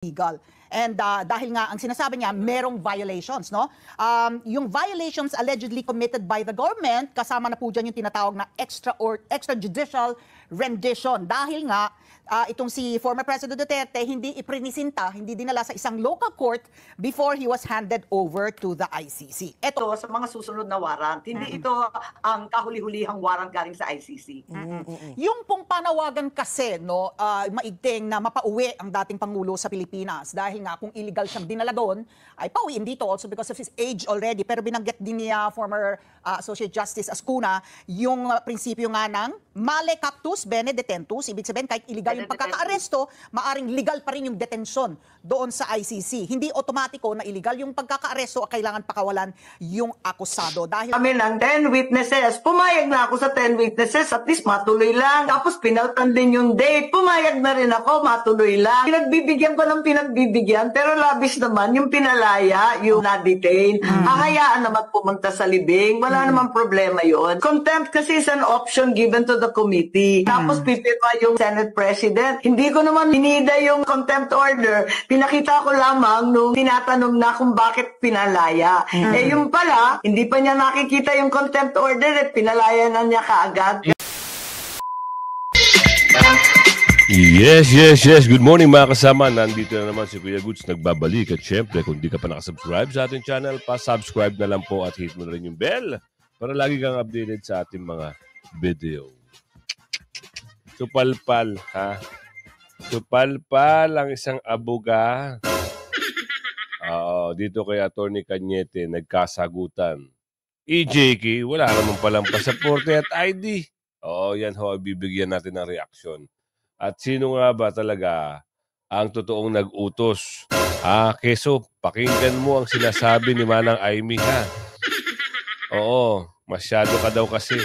legal. And dahil nga ang sinasabi niya merong violations, no? Yung violations allegedly committed by the government, kasama na po dyan yung tinatawag na extrajudicial rendition. Dahil nga itong si former President Duterte hindi iprinisinta, hindi dinala sa isang local court before he was handed over to the ICC. Ito sa mga susunod na warrant, hindi ito ang kahuli-hulihang warrant galing sa ICC. Yung pong panawagan kasi, no, maigting na mapauwi ang dating Pangulo sa Pilipinas dahil nga kung illegal siyang dinala doon, ay pauwiin dito also because of his age already. Pero binanggit din niya former Associate Justice Ascuna yung prinsipyo nga ng male captus bene detentus. Ibig sabihin kahit illegal yung pagkakaaresto, maaring legal pa rin yung detention doon sa ICC. Hindi otomatiko na illegal yung pagkakaaresto at kailangan pakawalan yung akusado. Dahil Kami ng 10 witnesses, pumayag na ako sa 10 witnesses, at least matuloy lang. Tapos pinautan din yung date, pumayag na rin ako, matuloy lang. Pinagbibigyan ko ng pinagbibigyan, pero labis naman yung pinalaya, yung na-detain. Hahayaan naman pumunta sa libing, wala naman problema yon. Contempt kasi is an option given to the committee. Tapos pipirma yung Senate President. Hindi ko naman hinida yung contempt order. Pinakita ko lamang nung tinatanong na kung bakit pinalaya. Eh yung pala, hindi pa niya nakikita yung contempt order at pinalaya na niya kaagad. Yes. Good morning mga kasama. Nandito na naman si Kuya Goods nagbabalik. At syempre, kung di ka pa nakasubscribe sa ating channel, pa-subscribe na lang po at hit mo na rin yung bell para lagi kang updated sa ating mga video. Supalpal, ha? Supalpal ang isang abuga. Dito kay Attorney Cañete, nagkasagutan. EJK, wala naman palang pasaporte at ID. Yan ho, bibigyan natin ng reaksyon. At sino nga ba talaga ang totoong nag-utos? Keso, pakinggan mo ang sinasabi ni Manang Aimee, ha? Masyado ka daw kasi.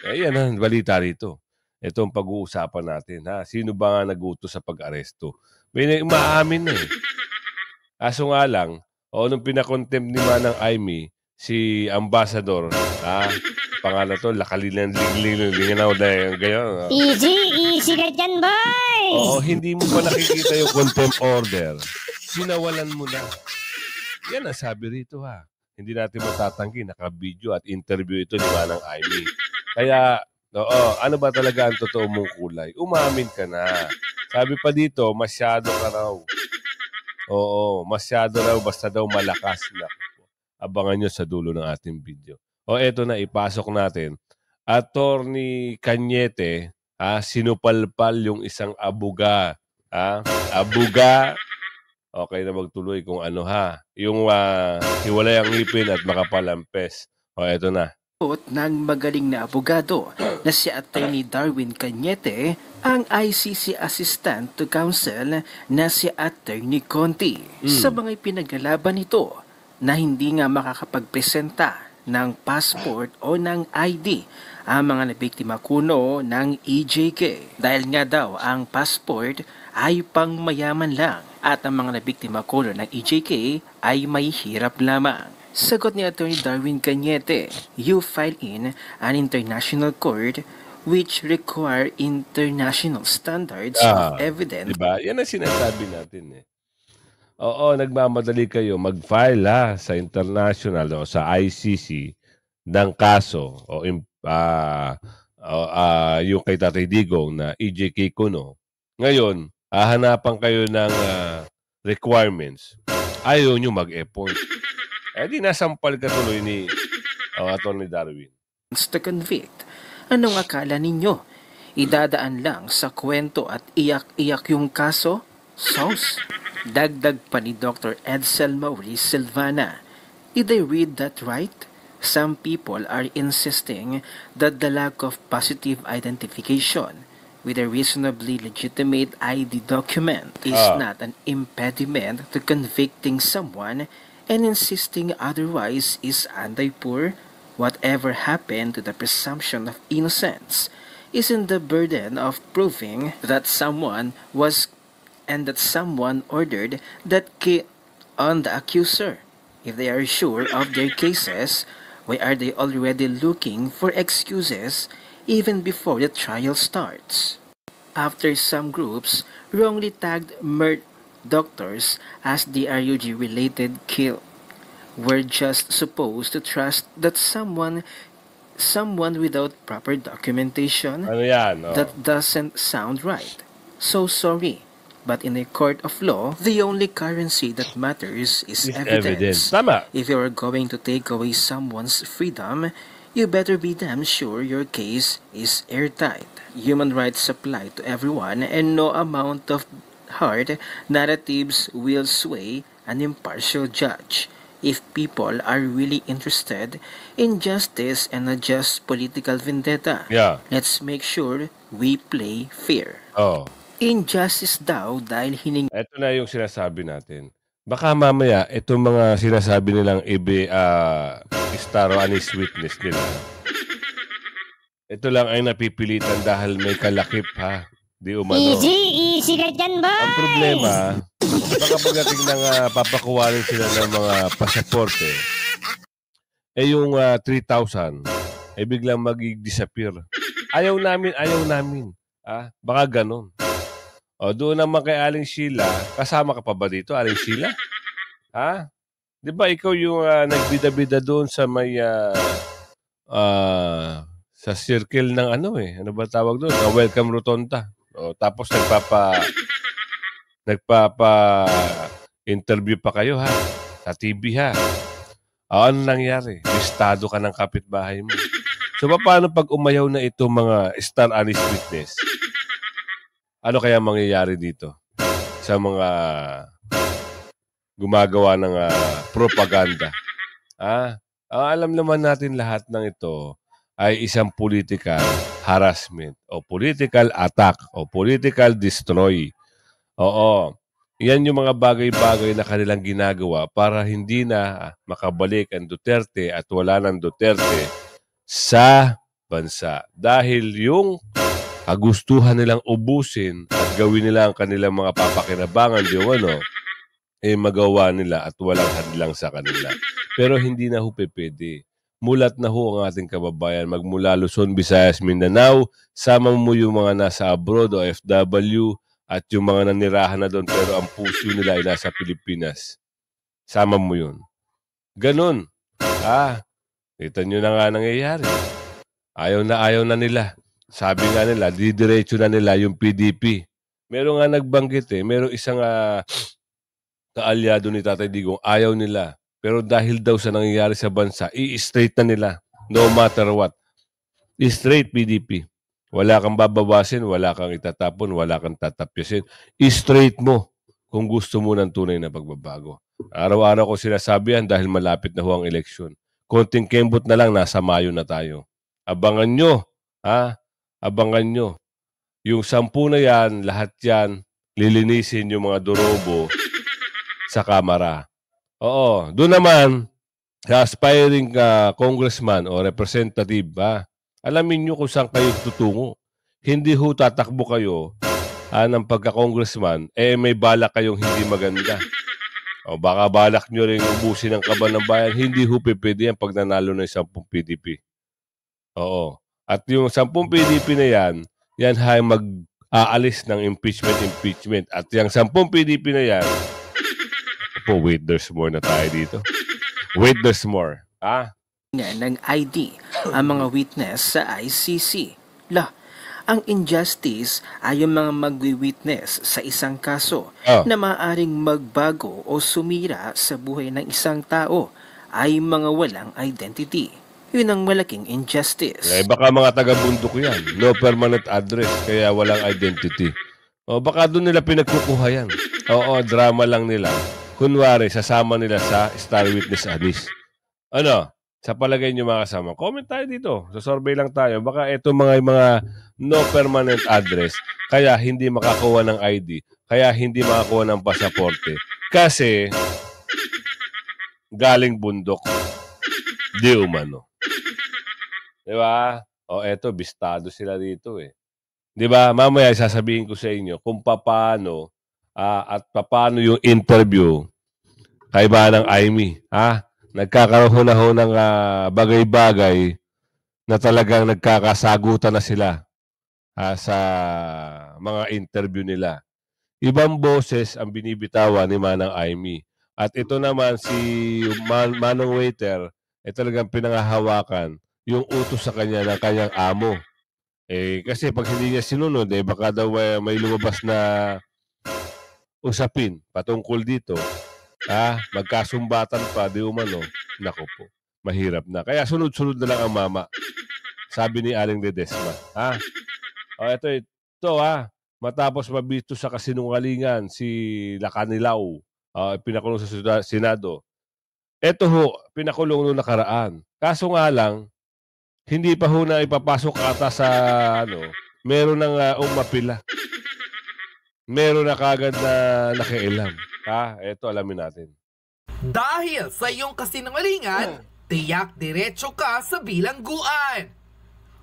Yan ang balita rito. Ito ang pag-uusapan natin, ha? Sino ba nga nag-utos sa pag-aresto? May umaamin na eh. Aso nga lang, nung pinakontempt ni Manang Aimee, si Ambassador, pangalan to, lakalilan-linginaw na gano'n. Easy ka dyan, boy! Hindi mo pa nakikita yung contempt order. Sinawalan mo na. Yan ang sabi rito, ha. Hindi natin matatanggi, naka-video at interview ito ni Manang Aimee. Kaya, ano ba talaga ang totoo mong kulay? Umamin ka na. Sabi pa dito, masyado ka raw. Masyado raw, basta daw malakas na. Abangan nyo sa dulo ng ating video. Eto na, ipasok natin. Attorney Cañete, sinupalpal yung isang abuga. Abuga. Okay na magtuloy kung ano, ha. Yung hiwalay ang ngipin at makapalampes. Eto na. Ng magaling na abogado na si Attorney Darwin Cañete, ang ICC Assistant to Counsel na si Attorney Conti sa mga pinaglalaban nito na hindi nga makakapagpresenta ng passport o ng ID ang mga nabiktima kuno ng EJK dahil nga daw ang passport ay pang mayaman lang at ang mga nabiktima kuno ng EJK ay may hirap lamang. Sagot ni Attorney Darwin Cañete, you file in an international court which require international standards of evidence. Diba? Yan ang sinasabi natin eh. Nagmamadali kayo mag-file sa international o sa ICC ng kaso yung kay Tatay Digong na EJK kuno. Ngayon, hahanapan kayo ng requirements. Ayaw nyo mag-e-point. Di nasampal ka tuloy ni Attorney Darwin. To convict, anong akala ninyo? Idadaan lang sa kwento at iyak-iyak yung kaso? Sauce? Dagdag pa ni Dr. Edsel Maurice Silvana. Did I read that right? Some people are insisting that the lack of positive identification with a reasonably legitimate ID document is not an impediment to convicting someone, and insisting otherwise is anti-poor. Whatever happened to the presumption of innocence? Isn't the burden of proving that someone was and that someone ordered that on the accuser? If they are sure of their cases, why are they already looking for excuses even before the trial starts? After some groups wrongly tagged doctors as the RUG-related kill. We're just supposed to trust that someone without proper documentation. Ano yan? Oh. That doesn't sound right. So sorry. But in a court of law, the only currency that matters is evidence. Tama. If you are going to take away someone's freedom, you better be damn sure your case is airtight. Human rights apply to everyone, and no amount of hard narratives will sway an impartial judge. If people are really interested in justice and not just political vendetta, Yeah. let's make sure we play fair. Oh. Injustice daw dahil Ito na yung sinasabi natin. Baka mamaya, itong mga sinasabi nilang star o anis witness nila, ito lang ay napipilitan dahil may kalakip, ha? Di umano. Easy ka dyan, boy! Ang problema, baka pagdating ng papakuwarin sila ng mga pasaporte, yung 3,000, biglang mag-disappear. Ayaw namin. Baka ganun. O, doon naman kay Aling Sheila, kasama ka pa ba dito, Aling Sheila? Ha? Di ba ikaw yung nagbida-bida doon sa may, sa circle ng ano ano ba tawag doon? Welcome Rotonda. O, tapos nagpapa-interview pa kayo, ha? Sa TV, ha? O, ano nangyari? Listado ka ng kapitbahay mo. So, paano pag umayaw na itong mga star honest witness? Ano kaya mangyayari dito sa mga gumagawa ng propaganda? Alam naman natin lahat ng ito ay isang political harassment o political attack o political destroy. Oo. Yan yung mga bagay-bagay na kanilang ginagawa para hindi na makabalik ang Duterte at wala ng Duterte sa bansa. Dahil yung kagustuhan nilang ubusin at gawin nila ang kanilang mga papakinabangan magawa nila at walang hadlang sa kanila. Pero hindi na ho pwede. Mulat na ho ang ating kababayan magmula Luzon, Visayas, Mindanao. Sama mo yung mga nasa abroad o FW at yung mga nanirahan na doon pero ang puso nila ay nasa Pilipinas. Sama mo yun. Ganon. Kita nyo na nga nangyayari. Ayaw na nila. Sabi nga nila, didiretso na nila yung PDP. Meron nga nagbanggit Meron isang kaalyado ni Tatay Digong, ayaw nila. Pero dahil daw sa nangyayari sa bansa, i-straight na nila. No matter what. I-straight PDP. Wala kang babawasin, wala kang itatapon, wala kang tatapyasin. I-straight mo kung gusto mo ng tunay na pagbabago. Araw-araw ko sinasabi yan dahil malapit na ho ang eleksyon. Konting kembot na lang, nasa Mayo na tayo. Abangan nyo, Abangan nyo. Yung 10 na yan, lahat yan, lilinisin yung mga durobo sa Kamara. Oo. Doon naman, sa aspiring congressman o representative, alamin nyo kung saan kayo tutungo. Hindi ho tatakbo kayo ng pagka-congressman, may balak kayong hindi maganda. O baka balak nyo rin ubusin ang kaban ng bayan, hindi ho pwede yan pag nanalo ng 10 PDP. Oo. At yung 10 PDP na yan ay mag-aalis ng impeachment. At yung 10 PDP na yan, wait, there's more na tayo dito. Wait, there's more. ng ID ang mga witness sa ICC. Ang injustice ay yung mga magwi-witness sa isang kaso na maaaring magbago o sumira sa buhay ng isang tao ay mga walang identity. Yun ang malaking injustice. Baka mga taga-bundok yan. No permanent address, kaya walang identity. O baka doon nila pinagkukuha yan. Oo, drama lang nila. Kunwari, sasama nila sa Star Witness Anis. Sa palagay nyo mga kasama, comment tayo dito. Sa survey lang tayo. Baka ito mga no permanent address, kaya hindi makakuha ng ID, kaya hindi makakuha ng pasaporte. Kasi, galing bundok. Di umano. Diba? Eto, bistado sila dito Diba? Mamaya sasabihin ko sa inyo kung paano at paano yung interview kay Manang Aimee. Nagkakaroon na ho ng bagay-bagay na talagang nagkakasagutan na sila sa mga interview nila. ibang boses ang binibitawan ni Manang Aimee. At ito naman si Manong Waiter, talagang pinangahawakan yung utos sa kanya ng kanyang amo. Kasi pag hindi niya sinunod, baka daw may lumabas na usapin patungkol dito. Magkasumbatan pa, di umano. Nako po, mahirap na. Kaya sunod-sunod na lang ang mama. Sabi ni Aling Ledesma. Ito matapos mabito sa kasinungalingan si Lacanilaw, pinakulong sa Senado. Ito pinakulong noong nakaraan. Kaso nga lang, hindi pa na ipapasok ata sa meron ng umapila. Meron na kagad na nakialam. Ito alamin natin. Dahil sa iyong kasinungalingan, tiyak diretso ka sa bilangguan.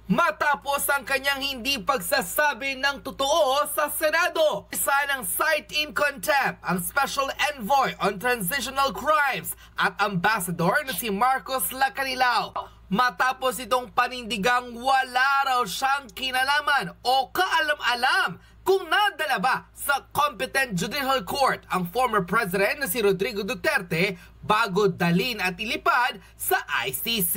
Matapos ang kanyang hindi pagsasabi ng totoo sa Senado, isa ng cite in contempt ang Special Envoy on Transitional Crimes at Ambassador na si Marcos Lacanilaw. Matapos itong panindigang wala raw siyang kinalaman o kaalam-alam kung nadala ba sa competent judicial court ang former president na si Rodrigo Duterte bago dalin at ilipad sa ICC.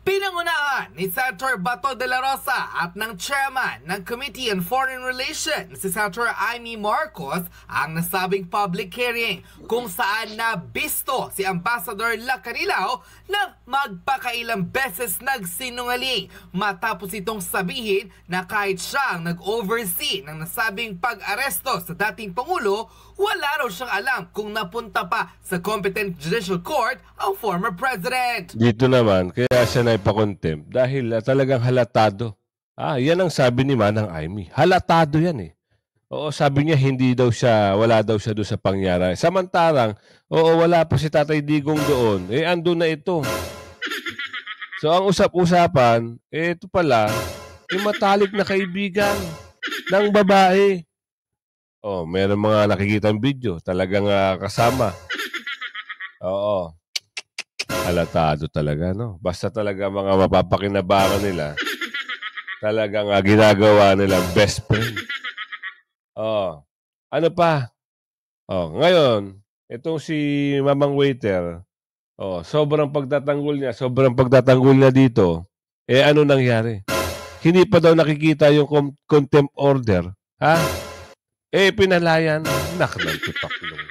Pinangunahan ni Senator Bato de la Rosa at ng chairman ng Committee on Foreign Relations si Senator Aimee Marcos ang nasabing public hearing kung saan nabisto si Ambassador Lacanilaw na magpakailang beses nagsinungaling matapos itong sabihin na kahit siya ang nag-oversee ng nasabing pag-aresto sa dating Pangulo, wala raw siyang alam kung napunta pa sa competent judicial court ang former president. Dito naman, kaya siya na ipakontempt dahil talagang halatado. Yan ang sabi ni Manang Aimee. Halatado yan Oo, sabi niya wala daw siya doon sa pangyari. Samantarang, wala pa si Tatay Digong doon. Andun na ito. So, ang usap-usapan, ito pala, matalik na kaibigan ng babae. Meron mga nakikitang video. Talagang kasama. Oo. Halatado talaga, no? Basta talaga mga mapapakinabangan nila. Talagang ginagawa nila best friend. Ano pa? Ngayon, itong si Mamang Waiter, sobrang pagtatanggol niya dito. Ano nangyari? Hindi pa daw nakikita yung contempt order. Pinalayan. Naknang tupaklong.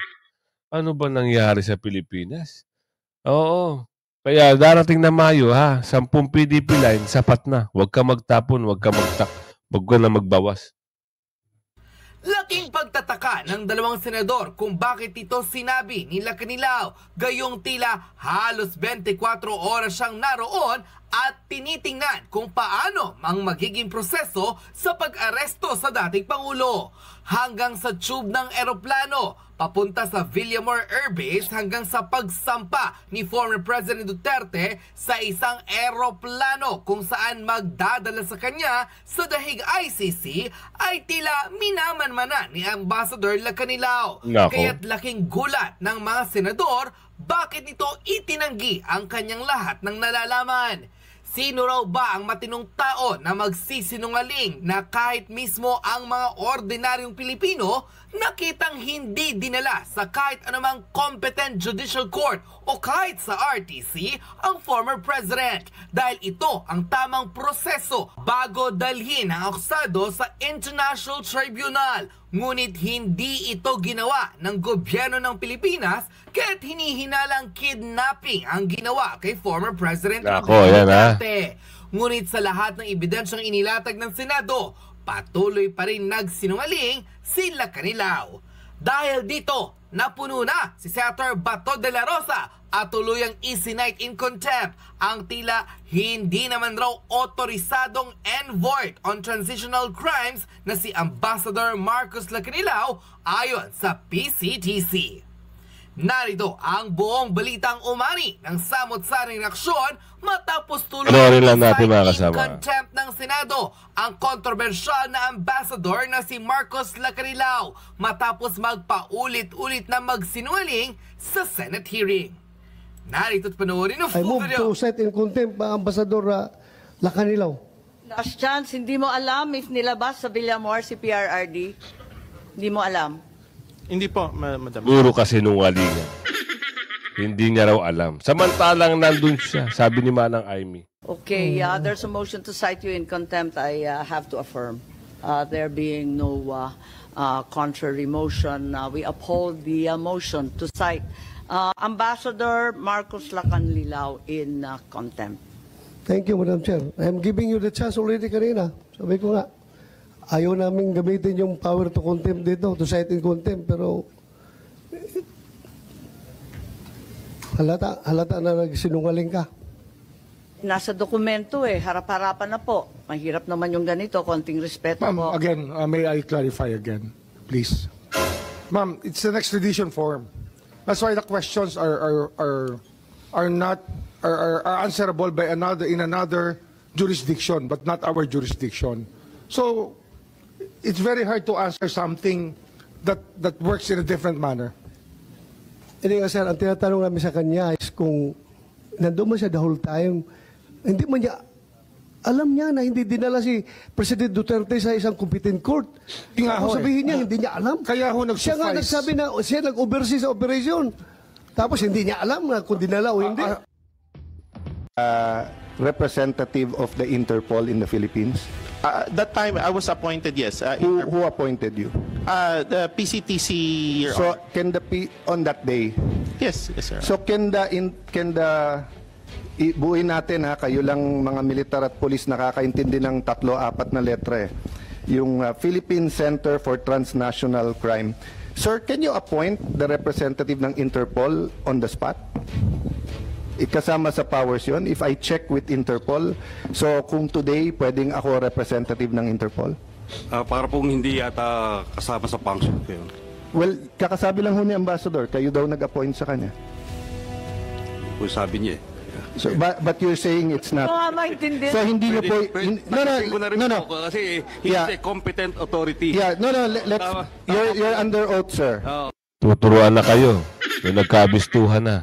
Ano ba nangyari sa Pilipinas? Oo. Kaya darating na Mayo, 10 PDP line, sapat na. Huwag ka magtapon, huwag ka na magbawas. Laking pagtataka ng dalawang senador kung bakit ito sinabi ni Lacanilaw, gayong tila halos 24 oras siyang naroon at tinitingnan kung paano ang magiging proseso sa pag-aresto sa dating Pangulo. Hanggang sa tube ng eroplano, papunta sa Villamor Air Base hanggang sa pagsampa ni former President Duterte sa isang eroplano kung saan magdadala sa kanya sa dahig ICC ay tila minamanmanan ni Ambassador Lacanilaw. Kaya't laking gulat ng mga senador bakit nito itinanggi ang kanyang lahat ng nalalaman. Sino raw ba ang matinong tao na magsisinungaling na kahit mismo ang mga ordinaryong Pilipino nakitang hindi dinala sa kahit anumang competent judicial court o kahit sa RTC ang former president dahil ito ang tamang proseso bago dalhin ang akusado sa International Tribunal. Ngunit hindi ito ginawa ng gobyerno ng Pilipinas kahit hinihinalang kidnapping ang ginawa kay former President Duterte. Ngunit sa lahat ng ebidensyang inilatag ng Senado, patuloy pa rin nagsinungaling si Lacanilaw. Dahil dito, napuno na si Senator Bato de la Rosa at tuluyang isinight in contempt ang tila hindi naman raw otorisadong envoy on transitional crimes na si Ambassador Marcos Lacanilaw ayon sa PCTC. Narito ang buong balitang umani ng samot-saring reaksyon matapos tulungan ng contempt ng Senado ang kontrobersyal na ambassador na si Marcos Lacanilaw matapos magpaulit-ulit na magsinungaling sa Senate hearing. Narito't panoorin ng I move to set in contempt Ambassador Lacanilaw. Last chance, hindi mo alam if nilabas sa Villamor si PRRD? Hindi mo alam. Hindi po, Madam. Puro kasinungalingan. Hindi niya raw alam. Samantalang nandun siya, sabi ni Manang Aimee. Okay, there's a motion to cite you in contempt. I have to affirm. There being no contrary motion, we uphold the motion to cite Ambassador Marcos Lacanlilao in contempt. Thank you, Madam Chair. I'm giving you the chance already kanina. Sabi ko nga, ayaw namin gamitin yung power to contempt dito, to cite in contempt, pero halata na nagsinungaling ka. Nasa dokumento harap-harapan na po. Mahirap naman yung ganito, konting respeto Ma'am, po. again, may I clarify again, please? Ma'am, it's an extradition form. That's why the questions are answerable by another jurisdiction, but not our jurisdiction. So it's very hard to answer something that works in a different manner. Hindi nga sir, ang tinatanong namin sa kanya is kung nandun man siya the whole time, hindi man niya, alam niya na hindi dinala si President Duterte sa isang competent court. Kung sabihin niya, hindi niya alam. Kaya ho Siya nga nagsabi na siya nag-oversee sa operation. Tapos hindi niya alam na kung dinala o hindi. Representative of the Interpol in the Philippines? That time, I was appointed, yes. Who appointed you? The PCTC, Your So, Honor. on that day? Yes, sir. So, buuin natin kayo lang mga militar at polis nakakaintindi ng 3-4 na letra Yung Philippine Center for Transnational Crime. Sir, can you appoint the representative ng Interpol on the spot? Ikasama sa powers yun, if I check with Interpol. So, kung today, pwedeng ako representative ng Interpol? Para pong hindi yata kasama sa function ko yun. Well, kakasabi lang ho ni Ambassador, kayo daw nag-appoint sa kanya. Kung sabi niya So, but you're saying it's not. Oo nga maintindihan. So, hindi niyo po. No. Kasi he's a competent authority. Yeah, no, let's. You're under oath, sir. Tuturuan na kayo. Yung nagkabistuhan na.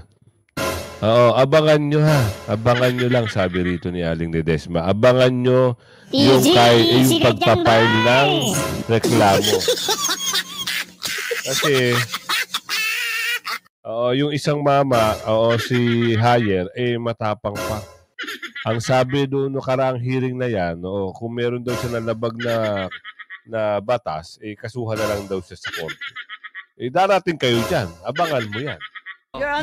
Oo, abangan nyo ha. Abangan nyo lang, sabi rito ni Aling Ledesma. Abangan nyo yung pagpapile ng reklamo. Kasi, yung isang mama, si Hayer, matapang pa. Ang sabi doon no karang hearing na yan, kung meron daw siya nalabag na batas, kasuhan na lang daw siya sa korte. Darating kayo dyan. Abangan mo yan.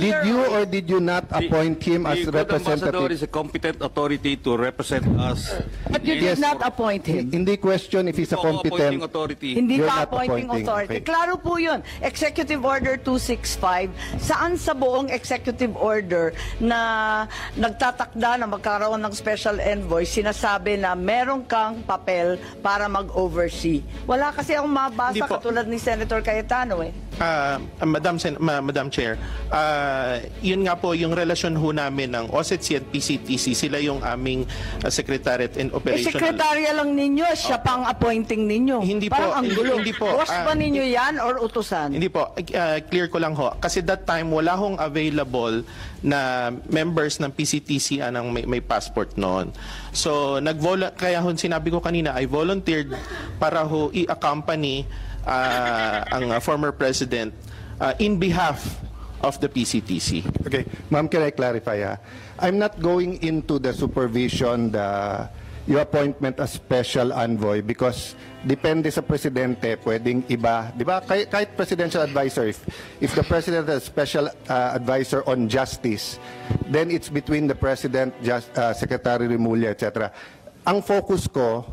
Did you or did you not appoint him as The ambassador representative? is a competent authority to represent us. But you did not appoint him. Hindi question if he's a Appointing competent. authority. Hindi You're ka not appointing appointing. authority. Okay. Klaro po yun. Executive Order 265, saan sa buong executive order na nagtatakda na magkaroon ng special envoy, sinasabi na meron kang papel para mag-oversee. Wala kasi akong mabasa Hindi po. katulad ni Senator Cayetano Madam Chair, yun nga po yung relasyon ho namin ng OSETC at PCTC. Sila yung aming Secretariat and Operational. sekretarya lang ninyo, siya pang appointing ninyo. Hindi Parang po, ang gulo. hindi po. Boss ba ninyo yan or utusan? Hindi po, clear ko lang ho. Kasi that time, wala hong available na members ng PCTC anang may passport noon. So, kaya ho sinabi ko kanina, I volunteered para ho i-accompany ang former president in behalf of the PCTC. Okay, ma'am, can I clarify? I'm not going into the supervision, your appointment as special envoy because depende sa presidente, pwedeng iba, di ba? Kahit presidential advisor, if the president has special advisor on justice, then it's between the president, Secretary Remulla, etc. Ang focus ko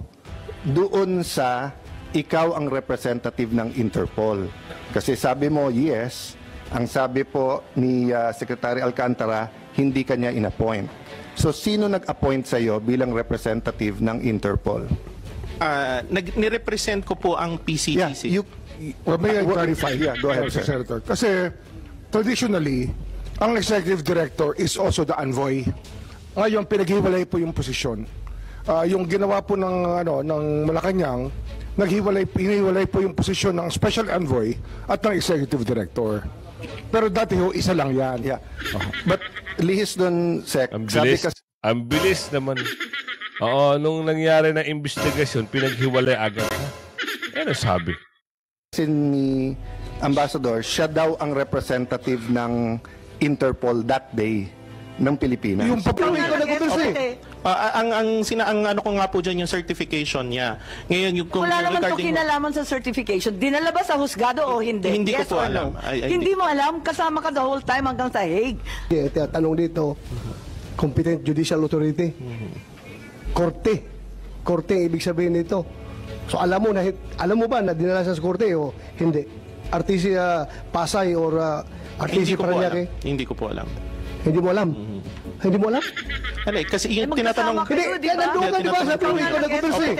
doon sa ikaw ang representative ng Interpol. Kasi sabi mo, yes. Ang sabi po ni Secretary Alcantara, hindi kanya in-appoint. So, sino nag-appoint sa iyo bilang representative ng Interpol? Nirepresent ko po ang PCTC. Well, may I clarify? Yeah, go ahead, sir. Senator. Kasi, traditionally, ang executive director is also the envoy. Ngayon, pinaghiwalay po yung posisyon. Yung ginawa po ng Malacanang, hiniwalay po yung posisyon ng special envoy at ng executive director. Pero dati ho, isa lang yan. Yeah. But lihis doon, Sec. Ang bilis naman. Nung nangyari na investigasyon, pinaghiwalay agad. Ano sabi? ni Ambassador, siya daw ang representative ng Interpol that day ng Pilipinas. Yung papel ko nag-utos ang ano ko nga po dyan yung certification niya. Ngayon yung kung Wala naman to regarding kinalaman sa certification. Dinala ba sa husgado o hindi? Hindi ko Yes po or alam. no? I- Hindi mo alam? Kasama ka the whole time hanggang sa Hague. Tanong dito, competent judicial authority. Korte. Korte ang ibig sabihin nito. So alam mo ba na dinala sa korte o hindi? RTC Pasay or RTC Paranaque? Hindi ko po alam. Hindi mo alam? Hindi mo alam? Ano, kasi yung tinatanong magkasama kayo, di ba? Nandun ka, di ba? Sabi mo, ikaw nag-utos eh.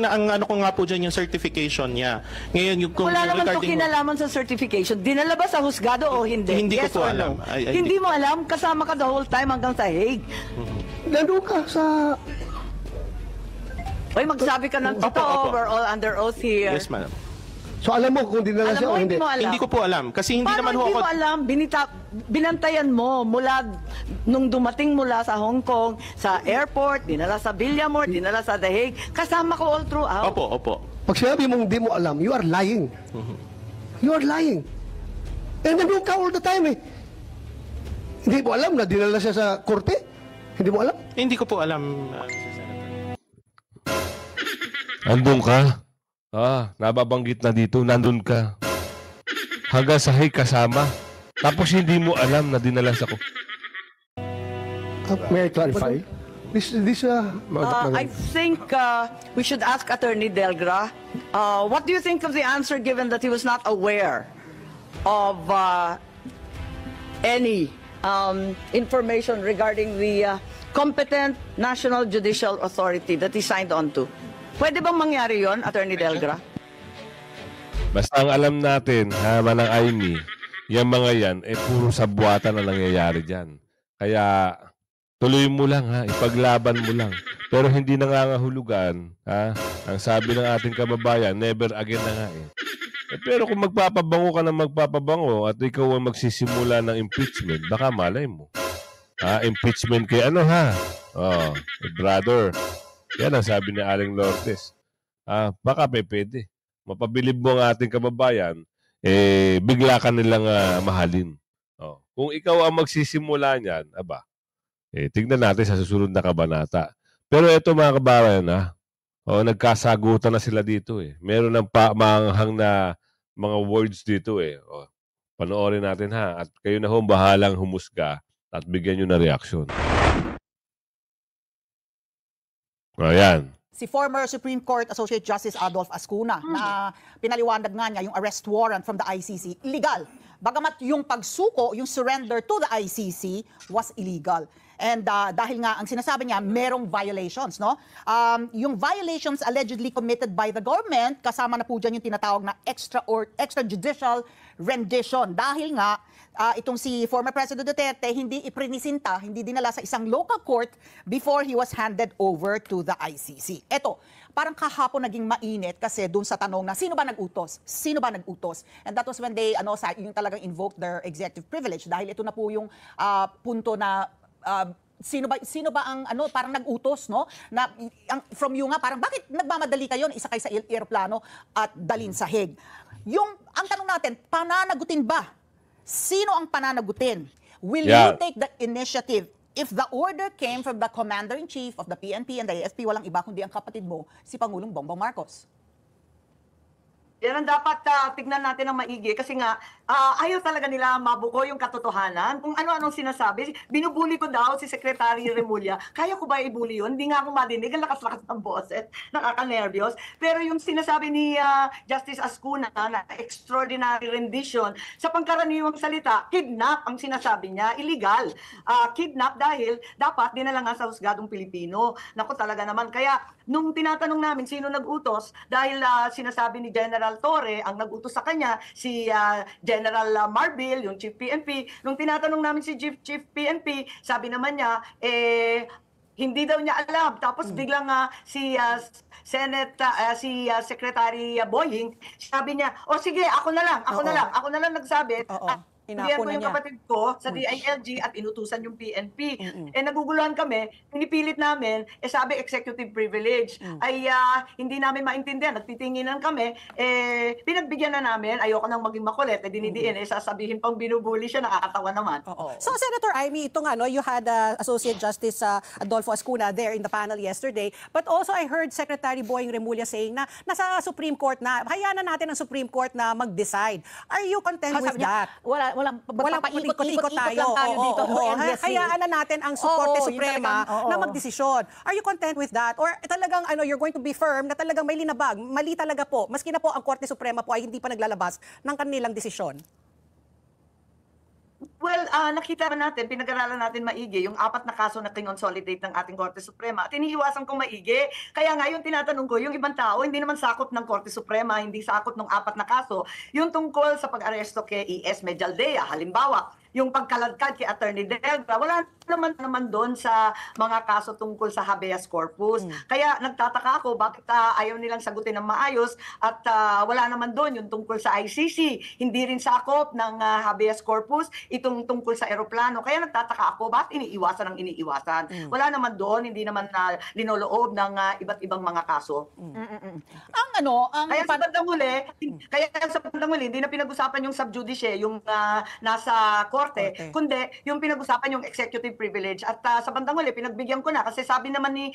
ang ano ko nga po dyan yung certification niya. Ngayon yung kung Wala naman to regarding kinalaman sa certification. Dinala ba sa husgado o hindi? Hindi ko Yes po or alam. no? I- Hindi mo alam? Kasama ka the whole time hanggang sa Hague. Nandun ka sa... Oy, magsabi ka ng Opo, totoo. opo. We're all under oath here. Yes, madam. So alam mo kung dinala Alam siya mo, o hindi? hindi mo alam. Hindi ko po alam kasi hindi Paano naman ho hindi ako mo alam? Binantayan mo mula nung dumating mula sa Hong Kong, sa airport, dinala sa Villamor, dinala sa The Hague. Kasama ko all throughout. Opo. Pag sinabi mong di mo alam, you are lying. You are lying. Eh, nandun ka all the time eh. Hindi mo alam na dinala siya sa korte? Hindi mo alam? Hindi ko po alam. Andun ka? Nababanggit na dito, nandun ka. Hanggang sa Hague kasama. Tapos hindi mo alam na dinala sa ko. May I clarify? I think we should ask Attorney Delgra, what do you think of the answer given that he was not aware of any information regarding the competent National Judicial Authority that he signed on to? Pwede bang mangyari yon, Attorney Delgra? Basta ang alam natin, Manang Aimee, yung mga yan, puro sabwatan na nangyayari dyan. Kaya, tuloy mo lang, ipaglaban mo lang. Pero hindi nangangahulugan, ang sabi ng ating kababayan, never again na nga pero kung magpapabango ka ng magpapabango at ikaw ang magsisimula ng impeachment, baka malay mo. Impeachment kay brother. Yan ang sabi ni Aling Lourdes. Baka pwede. Mapabilib mo ang ating kababayan, bigla ka nilang mahalin. Kung ikaw ang magsisimula niyan, tignan natin sa susunod na kabanata. Pero ito mga kababayan, nagkasagutan na sila dito. Meron ng manghang na mga words dito. Panoorin natin at kayo na bahalang humusga at bigyan nyo na reaksyon. Ayan. Si former Supreme Court Associate Justice Adolf Ascuna na pinaliwanag nga niya yung arrest warrant from the ICC, illegal. Bagamat yung pagsuko, yung surrender to the ICC was illegal. And dahil nga, ang sinasabi niya, merong violations, no? Yung violations allegedly committed by the government, kasama na po dyan yung tinatawag na extrajudicial rendition. Dahil nga, itong si former President Duterte, hindi iprinisinta, hindi dinala sa isang local court before he was handed over to the ICC. Eto, parang kahapon naging mainit kasi dun sa tanong na sino ba nag-utos? Sino ba nag-utos? And that was when they, yung talagang invoked their executive privilege dahil ito na po yung punto na sino ba ang parang nag-utos, no? Na from you nga parang bakit nagmamadali kayo isa kayo sa eroplano at dalin sa Hague? Ang tanong natin, pananagutin ba? Sino ang pananagutin? Will you take the initiative? If the order came from the Commander-in-Chief of the PNP and the AFP, walang iba kundi ang kapatid mo, si Pangulong Bongbong Marcos. Yan ang dapat tignan natin ng maigi kasi nga ayaw talaga nila mabuko yung katotohanan. Kung ano-anong sinasabi, binubuli ko daw si Secretary Remulla. Kaya ko ba ibuli yun? Hindi nga ako madinig. Ang lakas-lakas ng boses. Nakaka-nervyos. Pero yung sinasabi ni Justice Ascuna na extraordinary rendition, sa pangkaraniwang salita, kidnap ang sinasabi niya. Illegal. Kidnap dahil dapat dinala nga sa husgadong Pilipino. Naku talaga naman. Kaya nung tinatanong namin sino nag-utos, dahil sinasabi ni General Torre, ang nag-utos sa kanya, si General Marbil, yung Chief PNP. Nung tinatanong namin si Chief PNP, sabi naman niya, hindi daw niya alam. Tapos biglang si Secretary Boying, sabi niya, sige, ako na lang nagsabi. Inako ko na yung niya. kapatid ko sa DILG at inutusan yung PNP. Naguguluhan kami, pinipilit namin, sabi executive privilege. Ay hindi namin maintindihan, nagtitinginan kami, pinagbigyan na namin, ayoko nang maging makulit, dinidiin, sasabihin pang binubuli siya, nakakatawa naman. So, Senator Amy, ito nga, no, you had Associate Justice Adolfo Ascuna there in the panel yesterday, but also I heard Secretary Boying Remulla saying na nasa Supreme Court na, hayaan na natin ang Supreme Court na mag-decide. Are you content with that? Walang paikot-ikot tayo. lang tayo dito. Endlessly. Hayaan na natin ang Korte Oo, Suprema yung na magdesisyon. Are you content with that? Or talagang you're going to be firm na talagang may linabag? Mali talaga po. Maski na po ang Korte Suprema po ay hindi pa naglalabas ng kanilang desisyon. Well, nakita natin, pinag-aralan natin maigi yung 4 na kaso na kinonsolidate ng ating Korte Suprema at iniiwasan kong maigi. Kaya nga yung tinatanong ko, yung ibang tao, hindi naman sakop ng Korte Suprema, hindi sakop ng 4 na kaso. Yung tungkol sa pag-aresto kay E.S. Medialdea, halimbawa, yung pagkaladkad kay Attorney Delga, wala naman doon sa mga kaso tungkol sa habeas corpus. Kaya nagtataka ako bakit ayaw nilang sagutin ng maayos at wala naman doon yung tungkol sa ICC. Hindi rin sakop ng habeas corpus itong tungkol sa eroplano. Kaya nagtataka ako bakit iniiwasan ang iniiwasan. Wala naman doon, hindi naman linoloob ng iba't ibang mga kaso. Kaya sa bandang huli, hindi na pinag-usapan yung sub judice, yung nasa korte, kundi yung pinag-usapan yung executive privilege. At sa bandang huli, pinagbigyan ko na kasi sabi naman ni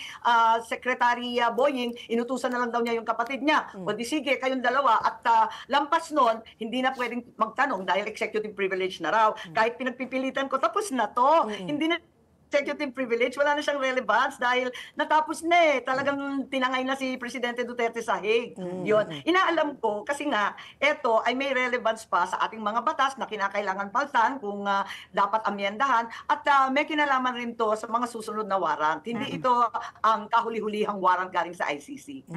Secretary Boying, inutusan na lang daw niya yung kapatid niya. O di sige, kayong dalawa. At lampas nun, hindi na pwedeng magtanong dahil executive privilege na raw. Kahit pinagpipilitan ko, tapos na to. Hindi na executive privilege, wala na siyang relevance dahil natapos na talagang tinangay na si Presidente Duterte sa Hague. Yun. Inaalam ko kasi nga, ito ay may relevance pa sa ating mga batas na kinakailangan paltan kung dapat amyendahan at may kinalaman rin to sa mga susunod na warrant. Hindi ito ang kahuli-hulihang warrant galing sa ICC.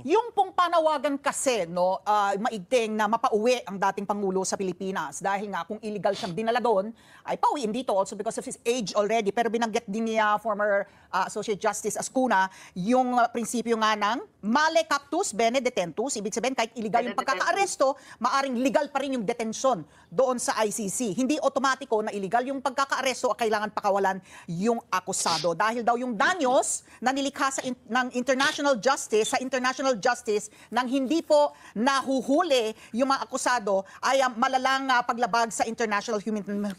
Yung pong panawagan kasi, no, maigting na mapauwi ang dating Pangulo sa Pilipinas dahil nga kung illegal siyang dinala doon, ay pauwiin dito also because of his age already. Pero binanggit din ni former Associate Justice Ascuna yung prinsipyo nga ng male captus bene detentus. Ibig sabihin kahit illegal yung pagkakaaresto, maaring legal pa rin yung detention doon sa ICC. Hindi otomatiko na illegal yung pagkakaaresto, kailangan pakawalan yung akusado. Dahil daw yung danyos na nilikha ng international justice, sa international justice, nang hindi po nahuhuli yung mga akusado, ay malalang paglabag sa international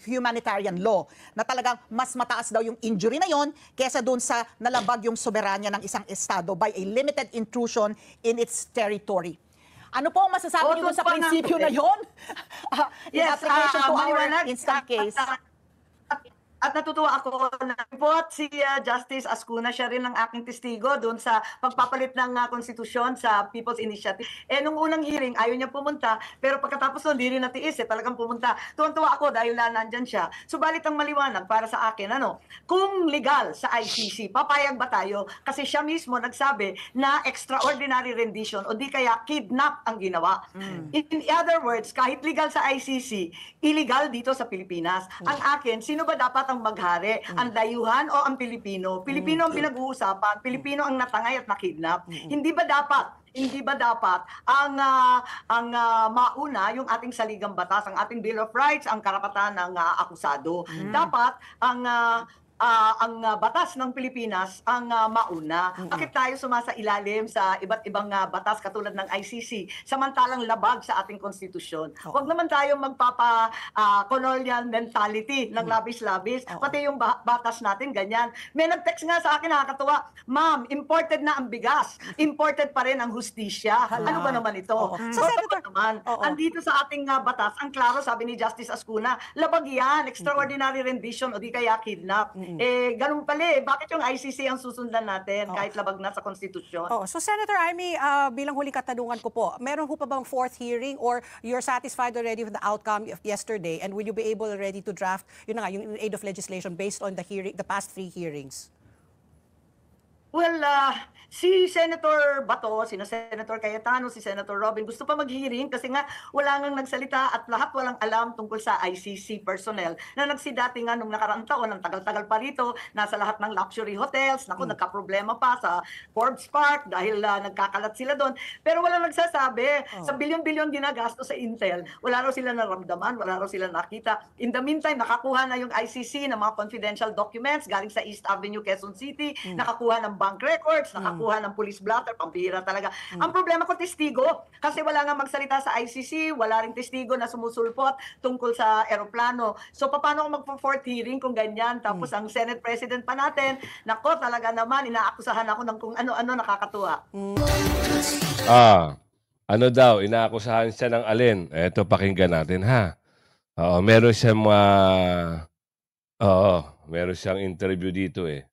humanitarian law. Na talagang mas mataas daw yung injury na yon kesa doon sa nalabag yung soberanya ng isang estado by a limited intrusion in its territory. Ano po ang masasabi niyo sa prinsipyo na yon? In application to our instant case. At natutuwa ako na report si Justice Ascuna, siya rin ang aking testigo doon sa pagpapalit ng konstitusyon sa People's Initiative. Nung unang hearing, ayaw niya pumunta, pero pagkatapos nun, hindi rin natiis, talagang pumunta. Tuwan-tuwa ako dahil nandyan siya. Subalit ang maliwanag para sa akin, kung legal sa ICC, papayag ba tayo? Kasi siya mismo nagsabi na extraordinary rendition o di kaya kidnap ang ginawa. In other words, kahit legal sa ICC, illegal dito sa Pilipinas. Ang akin, sino ba dapat ang maghari? Ang dayuhan o ang Pilipino? Pilipino ang pinag-uusapan, Pilipino ang natangay at nakidnap. Hindi ba dapat ang mauna yung ating saligang batas, ang ating Bill of Rights, ang karapatan ng akusado? Dapat ang batas ng Pilipinas ang mauna. Bakit tayo sumasailalim sa iba't ibang batas katulad ng ICC samantalang labag sa ating konstitusyon? Huwag naman tayo magpapa-colonial mentality ng labis-labis. Pati yung batas natin ganyan. May nag-text nga sa akin, nakakatuwa, "Ma'am, imported na ang bigas. Imported pa rin ang hustisya." Ano ba naman ito? Andito sa ating batas, ang klaro, sabi ni Justice Ascuna, labag yan, extraordinary rendition o di kaya kidnap. Ganun pala bakit yung ICC ang susundan natin kahit labag na sa konstitusyon? So Senator Amy, bilang huling katanungan ko po, meron po pa bang fourth hearing or you're satisfied already with the outcome of yesterday and will you be able already to draft yung aid of legislation based on the past 3 hearings? Well, si Senator Bato, si Senator Cayetano, si Senator Robin, gusto pa mag-hearing kasi nga wala nang nagsalita at lahat walang alam tungkol sa ICC personnel na nagsidati nga nung nakaraang taon, ang tagal-tagal pa rito, nasa lahat ng luxury hotels, nagka-problema pa sa Forbes Park dahil nagkakalat sila doon. Pero wala nagsasabi, sa bilyon-bilyon ginagasto sa Intel, wala raw sila naramdaman, wala raw sila nakita. In the meantime, nakakuha na yung ICC ng mga confidential documents galing sa East Avenue, Quezon City, nakakuha ng bank records, nakakuha ng police blotter, pambihira talaga. Ang problema ko, testigo. Kasi wala nga magsalita sa ICC, wala ring testigo na sumusulpot tungkol sa eroplano. So, paano ako magpo-fourth hearing kung ganyan? Tapos, ang Senate President pa natin, nako, talaga naman, inaakusahan ako ng kung ano-ano, nakakatuwa. Ano daw, inaakusahan siya ng alin? Eto, pakinggan natin, ha? Meron siyang meron siyang interview dito, eh.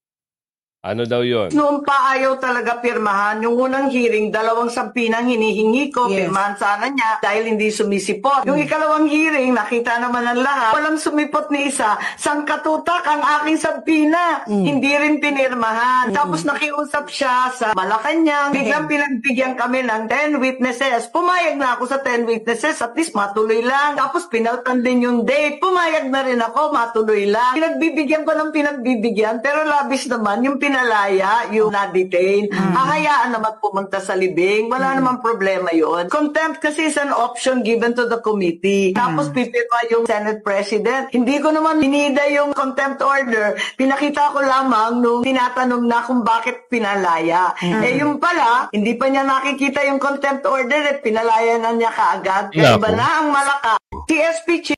Ano daw yon? Noon pa ayaw talaga pirmahan. Yung unang hearing, 2 sampinang hinihingi ko. Yes. Pirmahan sana niya dahil hindi sumisipot. Yung ikalawang hearing, nakita naman ng lahat. Walang sumipot ni isa. Sangkatutak ang aking sampina. Hindi rin pinirmahan. Tapos nakiusap siya sa Malacanang. Biglang pinagbigyan kami ng 10 witnesses. Pumayag na ako sa 10 witnesses. At least matuloy lang. Tapos pinaltan din yung date. Pumayag na rin ako. Matuloy lang. Pinagbibigyan ko ng pinagbibigyan. Pero labis naman yung pinalaya, yung na-detain, hahayaan naman pumunta sa libing. Wala naman problema yon. Contempt kasi is an option given to the committee. Tapos pipirma yung Senate President. Hindi ko naman binida yung contempt order. Pinakita ko lamang nung tinatanong na kung bakit pinalaya. Yung pala, hindi pa niya nakikita yung contempt order at pinalaya na niya kaagad. Kaya iba na ang malakas. TSP Chief.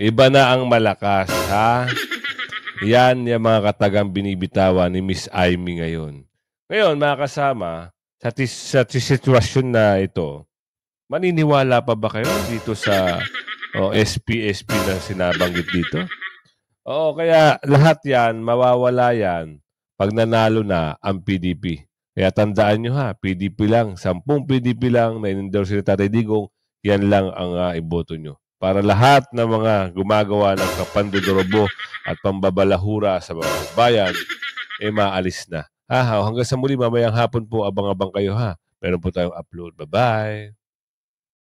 Iba na ang malakas, ha? Yan yung mga katagang binibitawan ni Miss Amy ngayon. Ngayon, mga kasama, sa sitwasyon na ito, maniniwala pa ba kayo dito sa SP na sinabanggit dito? Oo, kaya lahat yan, mawawala yan pag nanalo na ang PDP. Kaya tandaan nyo ha, PDP lang, 10 PDP lang na in-endorse ni Tatay Digong, yan lang ang iboto nyo. Para lahat ng mga gumagawa ng kapandodorobo at pambabalahura sa mga bayan, maalis na. Hanggang sa muli, mamayang hapon po, abang-abang kayo ha. Meron po tayong upload. Bye-bye!